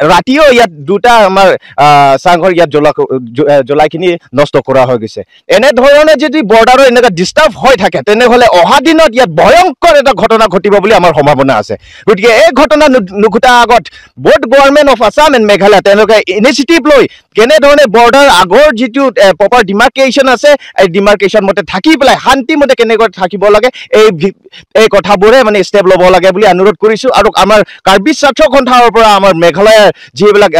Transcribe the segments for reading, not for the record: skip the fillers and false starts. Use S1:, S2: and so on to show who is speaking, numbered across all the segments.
S1: ৰাতিও ইয়াত দুটা আমাৰ চাংঘৰ ইয়াত জ্বলাইখিনি নষ্ট কৰা হৈ গৈছে এনেধৰণে যদি বৰ্ডাৰৰ এনেকুৱা ডিষ্টাৰ্ব হৈ থাকে তেনেহ'লে অহা দিনত ইয়াত ভয়ংকৰ এটা ঘটনা ঘটিব বুলি আমাৰ সম্ভাৱনা আছে গতিকে এই ঘটনা নুঘটাৰ আগত both government of Assam and Meghalaya তেওঁলোকে ইনিচিয়েটিভ লৈ কেনেধৰণে বৰ্ডাৰ আগৰ যিটো প্ৰপাৰ ডিমাৰ্কেশ্যন আছে এই ডিমাৰ্কেশ্যন মতে থাকি পেলাই শান্তিমতে কেনেকৈ থাকিব লাগে এই কথাবোৰে মানে ষ্টেপ ল'ব লাগে বুলি অনুৰোধ কৰিছোঁ আৰু আমাৰ কাৰ্বি স্বাৰ্থ সন্থাৰ পৰা আমাৰ মেঘালয়ৰ যিবিলাক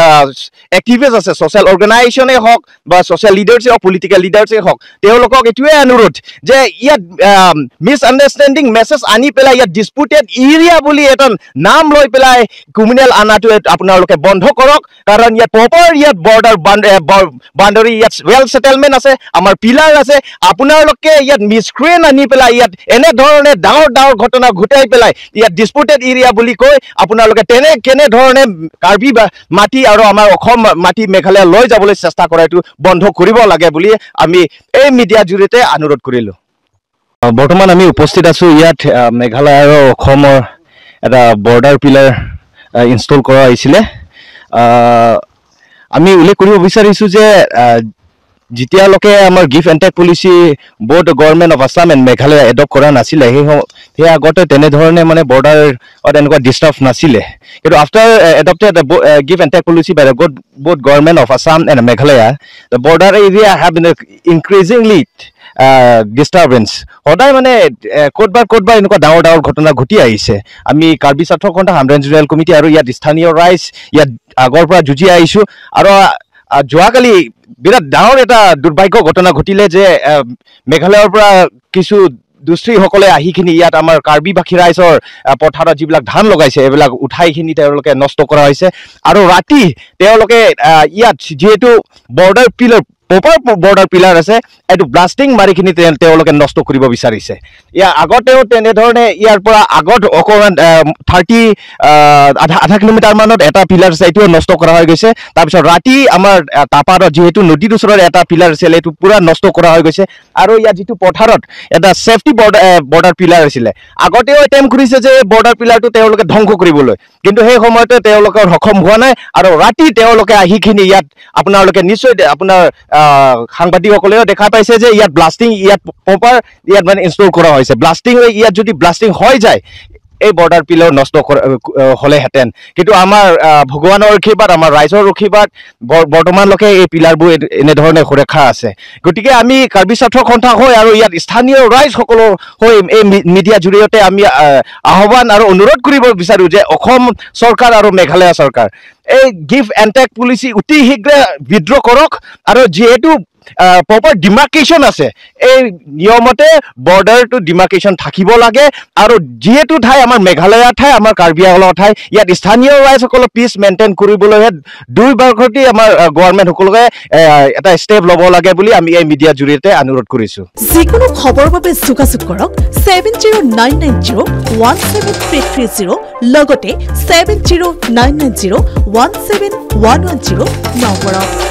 S1: এক্টিভিষ্ট আছে ছ'চিয়েল অৰ্গেনাইজেশ্যনেই হওক বা ছ'চিয়েল লিডাৰ্ছেই হওক পলিটিকেল লিডাৰ্ছেই হওক তেওঁলোকক এইটোৱে অনুৰোধ যে ইয়াত মিছ আণ্ডাৰষ্টেণ্ডিং মেছেজ আনি পেলাই ইয়াত ডিছপুটেড এৰিয়া বুলি এটা নাম লৈ পেলাই কমিউনেল আনাটো আপোনালোকে বন্ধ কৰক কাৰণ ইয়াত প্ৰপাৰ ইয়াত বৰ্ডাৰ বাউণ্ডাৰী ইয়াত ৱেল ছেটেলমেণ্ট আছে আমাৰ পিলাৰ আছে আপোনালোকে ইয়াত মিছক্ৰিয়েণ্ট আনি পেলাই ইয়াত এনেধৰণে ডাঙৰ ঘটনা ঘটাই পেলাই ইয়াত ডিছপুটেড এৰিয়া বুলি কৈ আপোনালোকে কেনেধৰণে কাৰ্বি মাটি আৰু আমাৰ অসম মাটি মেঘালয় লৈ যাবলৈ চেষ্টা কৰাটো বন্ধ কৰিব লাগে বুলি আমি এই মিডিয়াৰ জৰিয়তে অনুৰোধ কৰিলোঁ বৰ্তমান আমি উপস্থিত আছোঁ ইয়াত মেঘালয় আৰু অসমৰ এটা বৰ্ডাৰ পিলাৰ ইনষ্টল কৰা হৈছিলে আমি উল্লেখ কৰিব বিচাৰিছোঁ যে যেতিয়ালৈকে আমাৰ give and take policy both government of Assam and Meghalaya adopt কৰা নাছিলে সেই আগতে তেনেধৰণে মানে বৰ্ডাৰত এনেকুৱা ডিষ্টাৰ্ব নাছিলে কিন্তু after adopted give and take policy by both government of Assam and Meghalaya the border area have been increasingly disturbance সদায় মানে ক'তবাৰ এনেকুৱা ডাঙৰ ঘটনা ঘটি আহিছে আমি কাৰ্বি স্বাৰ্থ সন্থা হামৰেঞ্জ ৰুৰেল কমিটি আৰু ইয়াত স্থানীয় ৰাইজ ইয়াত আগৰ পৰা যুঁজি আহিছোঁ আৰু যোৱাকালি বিৰাট ডাঙৰ এটা দুৰ্ভাগ্য ঘটনা ঘটিলে যে মেঘালয়ৰ পৰা কিছু দুষ্কৃসকলে আহিখিনি ইয়াত আমাৰ কাৰ্বিবাসী ৰাইজৰ পথাৰত যিবিলাক ধান লগাইছে এইবিলাক উঠাইখিনি তেওঁলোকে নষ্ট কৰা হৈছে আৰু ৰাতি তেওঁলোকে ইয়াত যিহেতু border pillar proper border pillar আছে এইটো ব্লাষ্টিং মাৰিখিনি তেওঁলোকে নষ্ট কৰিব বিচাৰিছে ইয়াৰ আগতেও তেনেধৰণে ইয়াৰ পৰা আগত অকণমান 30 আধা কিলোমিটাৰ মানত এটা পিলাৰ আছে এইটোও নষ্ট কৰা হৈ গৈছে তাৰপিছত ৰাতি আমাৰ তাপাৰত যিহেতু নদীৰ ওচৰত এটা পিলাৰ আছিল এইটো পুৰা নষ্ট কৰা হৈ গৈছে আৰু ইয়াত যিটো পথাৰত এটা ছেফটি বৰ্ডাৰ পিলাৰ আছিলে আগতেও এটেম্প কৰিছে যে বৰ্ডাৰ পিলাৰটো তেওঁলোকে ধ্বংস কৰিবলৈ কিন্তু সেই সময়তে তেওঁলোকৰ সক্ষম হোৱা নাই আৰু ৰাতি তেওঁলোকে আহিখিনি ইয়াত আপোনালোকে নিশ্চয় আপোনাৰ সাংবাদিকসকলেও দেখা পাইছে যে ইয়াত ব্লাষ্টিং ইয়াত প্ৰপাৰ ইয়াত মানে ইনষ্টল কৰা হৈছে ব্লাষ্টিং ইয়াত যদি ব্লাষ্টিং হৈ যায় এই বৰ্ডাৰ পিলাৰ নষ্ট হ'লেহেঁতেন কিন্তু আমাৰ ভগৱানৰ আশীৰ্বাদ আমাৰ ৰাইজৰ আশীৰ্বাদ বৰ্তমানলৈকে এই পিলাৰবোৰ এনেধৰণে সুৰক্ষা আছে গতিকে আমি কাৰ্বি স্বাৰ্থ সন্থা হৈ আৰু ইয়াত স্থানীয় ৰাইজসকলৰ হৈ এই মিডিয়াৰ জৰিয়তে আমি আহ্বান আৰু অনুৰোধ কৰিব বিচাৰোঁ যে অসম চৰকাৰ আৰু মেঘালয় চৰকাৰ এই গিভ এণ্ড টেক পলিচি অতি শীঘ্ৰে বিদ্ৰোহ কৰক আৰু যিহেতু প্ৰপাৰ ডিমাৰ্কেশ্যন আছে এই নিয়মতে বৰ্ডাৰটো ডিমাৰ্কেশ্যন থাকিব লাগে আৰু যিহেতু ঠাই আমাৰ মেঘালয়ৰ ঠাই আমাৰ কাৰ্বি আংলঙৰ ঠাই ইয়াত স্থানীয় ৰাইজসকলক পিছ মেইনটেইন কৰিবলৈহে দুইবাৰগতি আমাৰ গভৰ্ণমেণ্টসকলে এটা ষ্টেপ ল'ব লাগে বুলি আমি এই মিডিয়াৰ জৰিয়তে অনুৰোধ কৰিছোঁ
S2: যিকোনো খবৰৰ বাবে যোগাযোগ কৰক 7099017330 লগতে 7099017110 নম্বৰত